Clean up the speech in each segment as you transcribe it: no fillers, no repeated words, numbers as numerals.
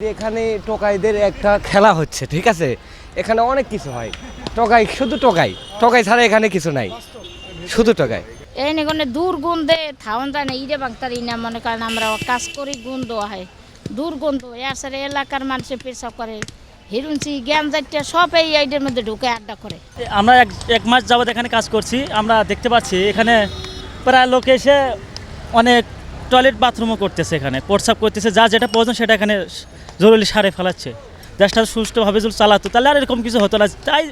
এখানে টোকাইদের একটা খেলা হচ্ছে, ঠিক আছে। এখানে অনেক কিছু হয়, টোকাই শুধু টোকাই, টোকাই ছাড়া এখানে কিছু নাই, শুধু টোকাই। এই নিগনে দুর্গন্ধে থাউন যায় না, ইরে বাংতারি না, মনে করেন আমরা কাজ করি গন্ধ হয়, দুর্গন্ধ এর সাথে এলাকার মানুষে পেশাব করে, হিরুঞ্চি জ্ঞান যাইতে সব এই আইডের মধ্যে ঢুকে আড্ডা করে। আমরা এক মাস যাবত এখানে কাজ করছি, আমরা দেখতে পাচ্ছি এখানে প্রায় লোক এসে অনেক টয়লেট বাথরুমও করতেছে, এখানে প্রস্রাব করতেছে, যা যেটা প্রয়োজন সেটা এখানে জরুরি সারে ফেলাচ্ছে। দেশটা সুষ্ঠুভাবে যদি চালাতো তাহলে আর এরকম কিছু হতো না। তাই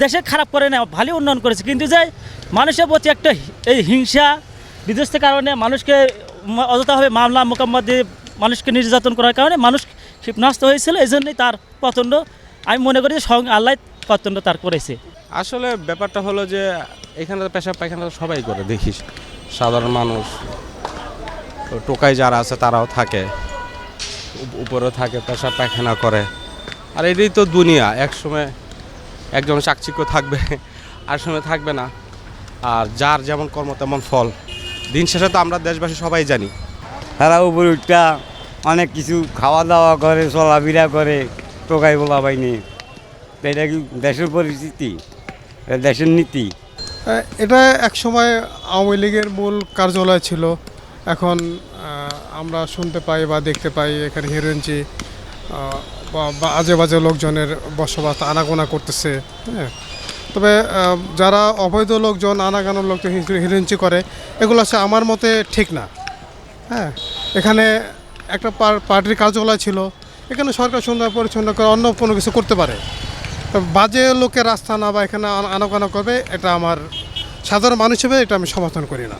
দেশে খারাপ করে না, ভালোই উন্নয়ন করেছে, কিন্তু যে মানুষের প্রতি একটা এই হিংসা বিধ্বস্তের কারণে মানুষকে অযথাভাবে মামলা মোকদ্দমা দিয়ে মানুষকে নির্যাতন করার কারণে মানুষ ক্ষিপ্রাস্ত হয়েছিল। এই জন্যই তার পতন আমি মনে করি যে স্বয়ং আল্লাহ পতন তার করেছে। আসলে ব্যাপারটা হলো যে এখানে পেশাব পায়খানা সবাই করে, দেখিস সাধারণ মানুষ, টোকাই যারা আছে তারাও থাকে, উপরেও থাকে, পেশাব পায়খানা করে। আর এটাই তো দুনিয়া, একসময় একজন চাকচিক্য থাকবে, আর সময় থাকবে না। আর যার যেমন কর্ম তেমন ফল। দিন শেষে তো আমরা দেশবাসী সবাই জানি তারা উপরে উঠটা অনেক কিছু খাওয়া দাওয়া করে, চলাফেরা করে, টোকাই বলা বাইনি। এটা কি দেশের পরিস্থিতি, দেশের নীতি? এটা একসময় আওয়ামী লীগের মূল কার্যালয় ছিল। এখন আমরা শুনতে পাই বা দেখতে পাই এখানে হিরোইনচি বা আজে বাজে লোকজনের বসবাস আনাগোনা করতেছে। হ্যাঁ, তবে যারা অবৈধ লোকজন আনাগানোর লোকজন হিরোইনচি করে, এগুলো আছে আমার মতে ঠিক না। হ্যাঁ, এখানে একটা পার্টির কার্যালয় ছিল, এখানে সরকার সুন্দর পরিচ্ছন্ন করে অন্য কোনো কিছু করতে পারে। বাজে লোকের রাস্তা না বা এখানে আনাগোনা করবে, এটা আমার সাধারণ মানুষ হিসেবে এটা আমি সমর্থন করি না।